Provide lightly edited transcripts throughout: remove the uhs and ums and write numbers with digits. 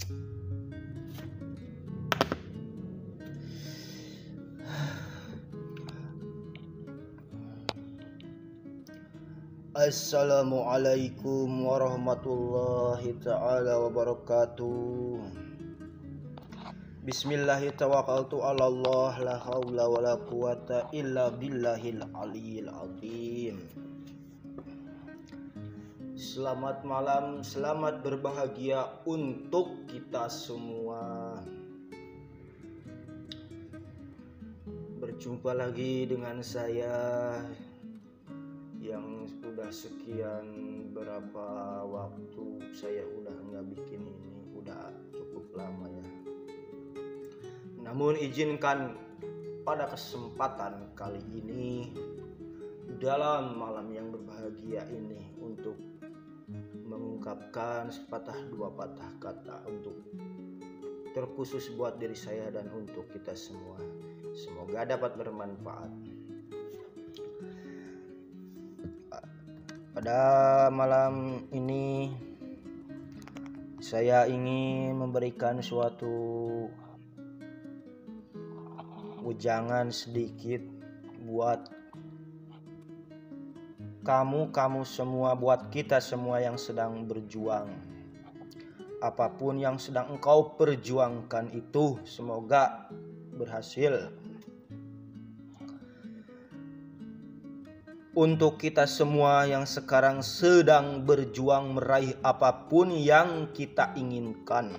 Assalamualaikum warahmatullahi ta'ala wabarakatuh. Bismillahirrahmanirrahim. La haula wa la quwata illa billahil aliyil azim. Selamat malam, selamat berbahagia untuk kita semua. Berjumpa lagi dengan saya yang sudah sekian berapa waktu saya udah nggak bikin ini, udah cukup lama ya. Namun izinkan pada kesempatan kali ini dalam malam yang berbahagia ini untuk mengungkapkan sepatah dua patah kata untuk terkhusus buat diri saya dan untuk kita semua. Semoga dapat bermanfaat. Pada malam ini saya ingin memberikan suatu ujangan sedikit buat kamu semua, buat kita semua yang sedang berjuang. Apapun yang sedang engkau perjuangkan itu semoga berhasil. Untuk kita semua yang sekarang sedang berjuang meraih apapun yang kita inginkan,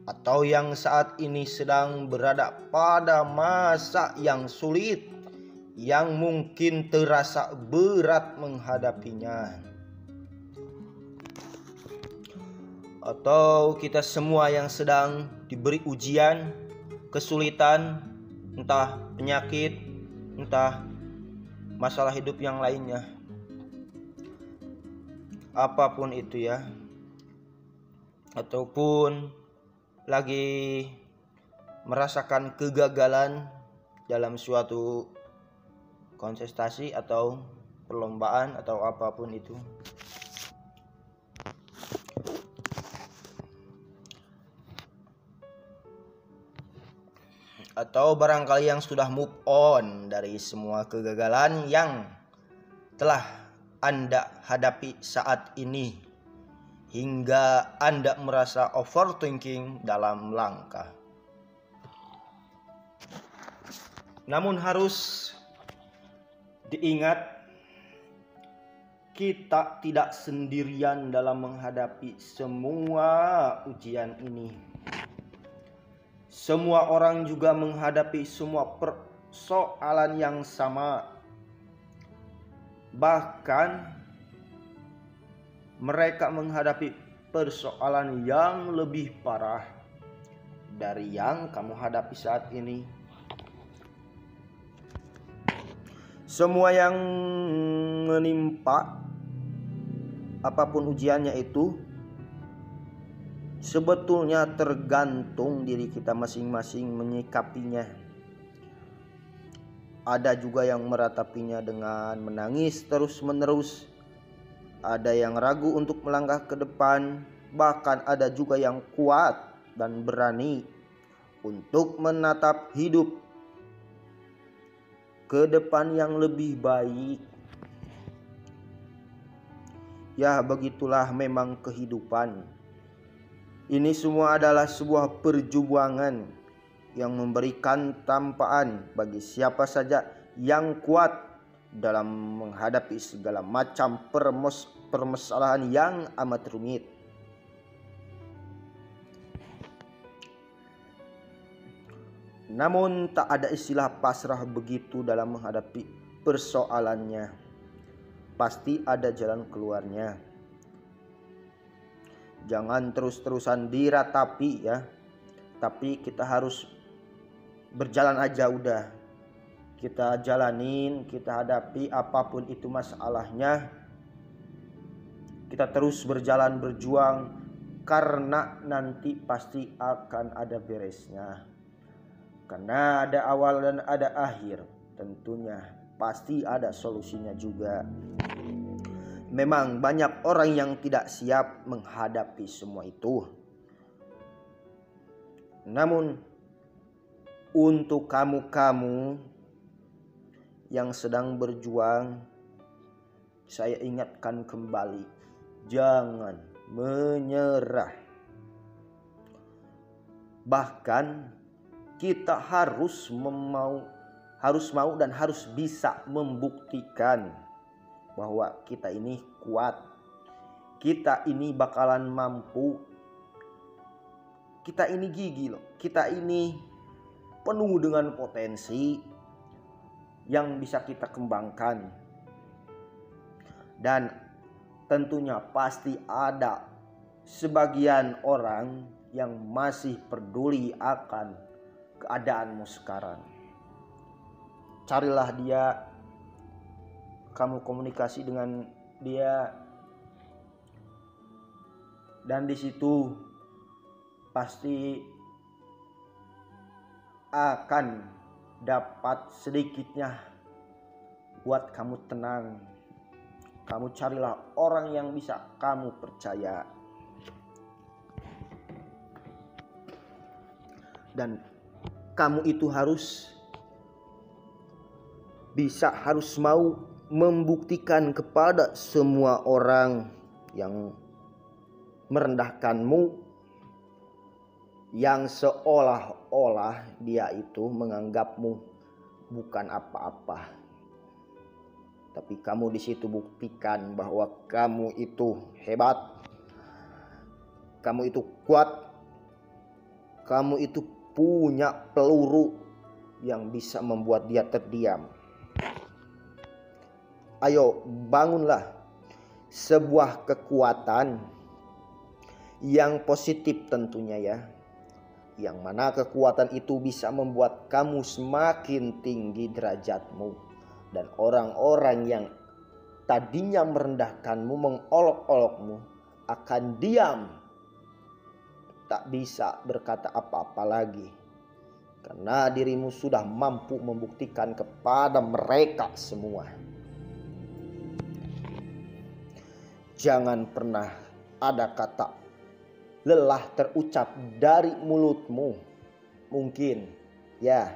atau yang saat ini sedang berada pada masa yang sulit, yang mungkin terasa berat menghadapinya, atau kita semua yang sedang diberi ujian, kesulitan, entah penyakit, entah masalah hidup yang lainnya, apapun itu ya, ataupun lagi merasakan kegagalan dalam suatu kontestasi atau perlombaan atau apapun itu. Atau barangkali yang sudah move on dari semua kegagalan yang telah Anda hadapi saat ini, hingga Anda merasa overthinking dalam langkah. Namun harus diingat, kita tidak sendirian dalam menghadapi semua ujian ini. Semua orang juga menghadapi semua persoalan yang sama. Bahkan mereka menghadapi persoalan yang lebih parah dari yang kamu hadapi saat ini. Semua yang menimpa, apapun ujiannya itu, sebetulnya tergantung diri kita masing-masing menyikapinya. Ada juga yang meratapinya dengan menangis terus-menerus. Ada yang ragu untuk melangkah ke depan. Bahkan ada juga yang kuat dan berani untuk menatap hidup ke depan yang lebih baik. Ya, begitulah memang kehidupan. Ini semua adalah sebuah perjuangan yang memberikan tampaan bagi siapa saja yang kuat dalam menghadapi segala macam permasalahan yang amat rumit. Namun tak ada istilah pasrah begitu dalam menghadapi persoalannya. Pasti ada jalan keluarnya. Jangan terus-terusan diratapi ya. Tapi kita harus berjalan aja udah. Kita jalanin, kita hadapi apapun itu masalahnya. Kita terus berjalan berjuang, karena nanti pasti akan ada beresnya. Karena ada awal dan ada akhir, tentunya pasti ada solusinya juga. Memang banyak orang yang tidak siap menghadapi semua itu. Namun untuk kamu-kamu yang sedang berjuang, saya ingatkan kembali, jangan menyerah. Bahkan kita harus mau dan harus bisa membuktikan bahwa kita ini kuat. Kita ini bakalan mampu. Kita ini gigi loh. Kita ini penuh dengan potensi yang bisa kita kembangkan. Dan tentunya pasti ada sebagian orang yang masih peduli akan keadaanmu sekarang. Carilah dia, kamu komunikasi dengan dia, dan di situ pasti akan dapat sedikitnya buat kamu tenang. Kamu carilah orang yang bisa kamu percaya. Dan kamu itu harus mau membuktikan kepada semua orang yang merendahkanmu, yang seolah-olah dia itu menganggapmu bukan apa-apa. Tapi kamu di situ buktikan bahwa kamu itu hebat, kamu itu kuat, kamu itu punya peluru yang bisa membuat dia terdiam. Ayo bangunlah sebuah kekuatan yang positif tentunya ya. Yang mana kekuatan itu bisa membuat kamu semakin tinggi derajatmu. Dan orang-orang yang tadinya merendahkanmu, mengolok-olokmu, akan diam. Tak bisa berkata apa-apa lagi. Karena dirimu sudah mampu membuktikan kepada mereka semua. Jangan pernah ada kata lelah terucap dari mulutmu. Mungkin ya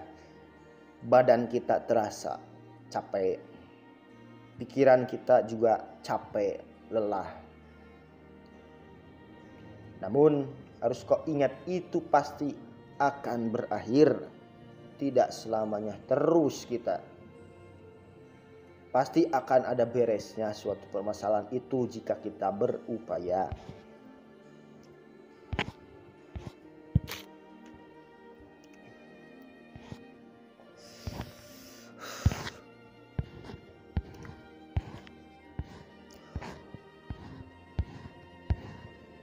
badan kita terasa capek, pikiran kita juga capek, lelah. Namun harus kau ingat, itu pasti akan berakhir. Tidak selamanya terus kita. Pasti akan ada beresnya suatu permasalahan itu jika kita berupaya.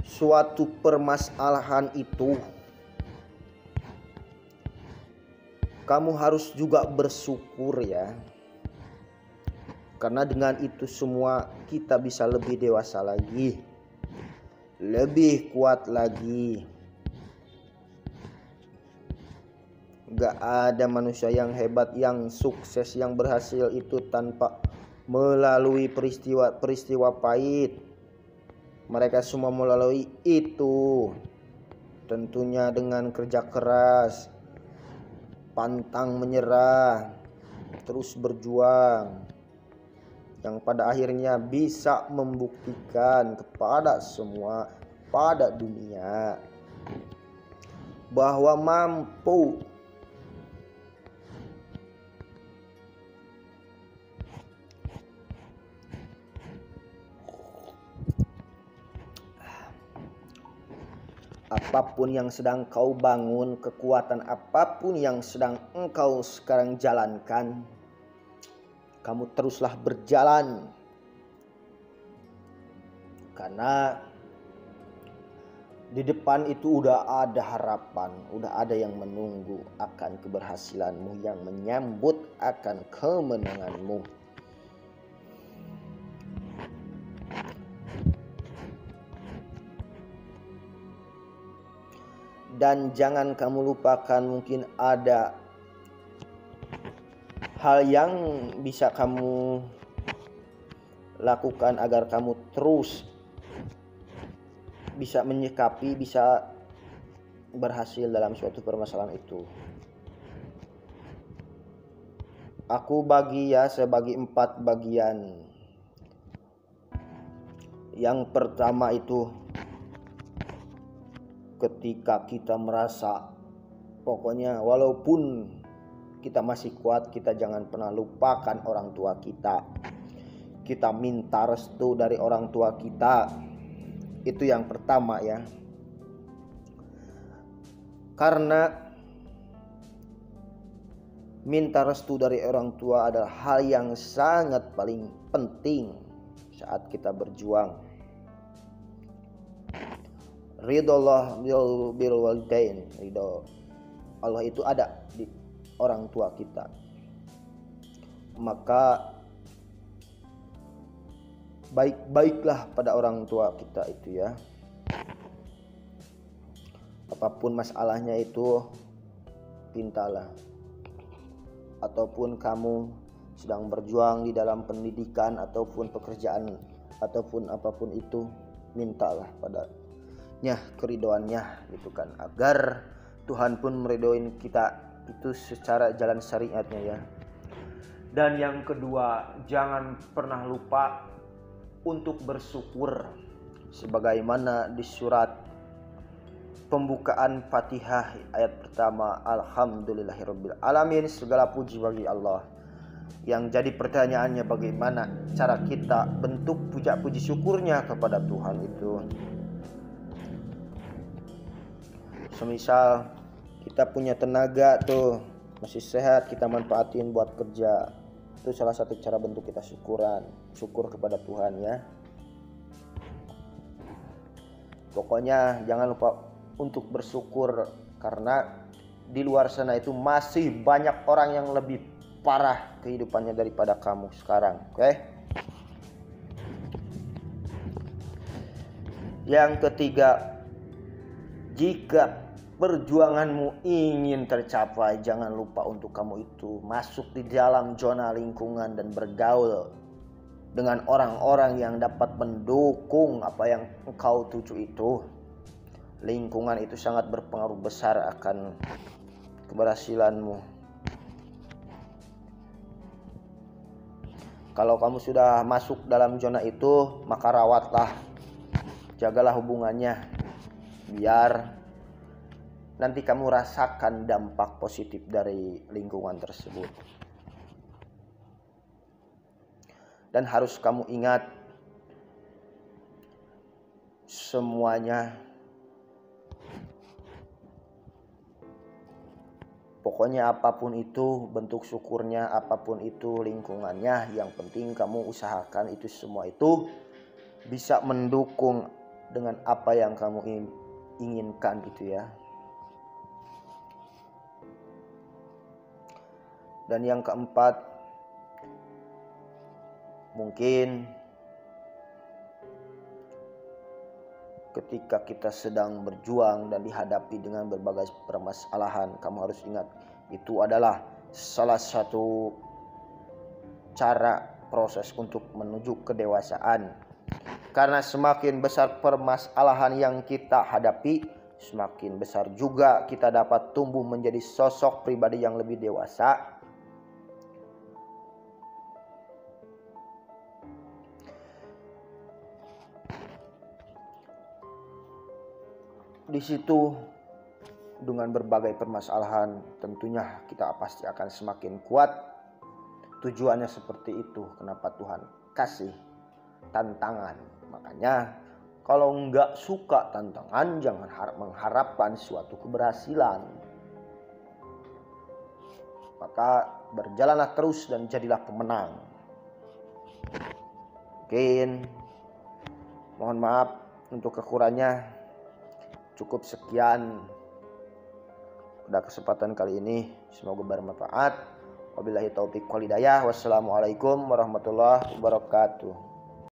Suatu permasalahan itu kamu harus juga bersyukur ya. Karena dengan itu semua kita bisa lebih dewasa lagi, lebih kuat lagi. Gak ada manusia yang hebat, yang sukses, yang berhasil itu tanpa melalui peristiwa pahit. Mereka semua melalui itu, tentunya dengan kerja keras, pantang menyerah, terus berjuang, yang pada akhirnya bisa membuktikan kepada semua, pada dunia, bahwa mampu. Apapun yang sedang kau bangun, kekuatan apapun yang sedang engkau sekarang jalankan, kamu teruslah berjalan. Karena di depan itu udah ada harapan, udah ada yang menunggu akan keberhasilanmu, yang menyambut akan kemenanganmu. Dan jangan kamu lupakan, mungkin ada hal yang bisa kamu lakukan agar kamu terus bisa menyikapi, bisa berhasil dalam suatu permasalahan itu. Aku bagi ya sebagi 4 bagian. Yang pertama itu ketika kita merasa pokoknya walaupun kita masih kuat, kita jangan pernah lupakan orang tua kita. Kita minta restu dari orang tua kita. Itu yang pertama ya. Karena minta restu dari orang tua adalah hal yang sangat paling penting saat kita berjuang. Ridho bil walidain, ridho Allah itu ada di orang tua kita. Maka baik-baiklah pada orang tua kita itu ya. Apapun masalahnya itu pintalah. Ataupun kamu sedang berjuang di dalam pendidikan ataupun pekerjaan ataupun apapun itu, mintalah padanya keridoannya gitu kan, agar Tuhan pun meridoin kita itu secara jalan syariatnya ya. Dan yang kedua, jangan pernah lupa untuk bersyukur sebagaimana di surat pembukaan Fatihah ayat pertama, alhamdulillahirabbil alamin, segala puji bagi Allah. Yang jadi pertanyaannya, bagaimana cara kita bentuk puji syukurnya kepada Tuhan itu. Semisal kita punya tenaga tuh, masih sehat, kita manfaatin buat kerja. Itu salah satu cara bentuk kita syukur kepada Tuhan ya. Pokoknya jangan lupa untuk bersyukur, karena di luar sana itu masih banyak orang yang lebih parah kehidupannya daripada kamu sekarang. Oke? Yang ketiga, jika perjuanganmu ingin tercapai, jangan lupa untuk kamu itu masuk di dalam zona lingkungan dan bergaul dengan orang-orang yang dapat mendukung apa yang engkau tuju itu. Lingkungan itu sangat berpengaruh besar akan keberhasilanmu. Kalau kamu sudah masuk dalam zona itu, maka rawatlah, jagalah hubungannya, biar nanti kamu rasakan dampak positif dari lingkungan tersebut. Dan harus kamu ingat, semuanya pokoknya apapun itu bentuk syukurnya, apapun itu lingkungannya, yang penting kamu usahakan itu semua itu bisa mendukung dengan apa yang kamu inginkan gitu ya. Dan yang keempat, mungkin ketika kita sedang berjuang dan dihadapi dengan berbagai permasalahan, kamu harus ingat itu adalah salah satu cara proses untuk menuju kedewasaan. Karena semakin besar permasalahan yang kita hadapi, semakin besar juga kita dapat tumbuh menjadi sosok pribadi yang lebih dewasa. Di situ dengan berbagai permasalahan tentunya kita pasti akan semakin kuat. Tujuannya seperti itu, kenapa Tuhan kasih tantangan. Makanya kalau nggak suka tantangan, jangan mengharapkan suatu keberhasilan. Maka berjalanlah terus dan jadilah pemenang. Mungkin mohon maaf untuk kekurangannya. Cukup sekian pada kesempatan kali ini, semoga bermanfaat. Wabillahi taufiq wal hidayah. Wassalamualaikum warahmatullahi wabarakatuh.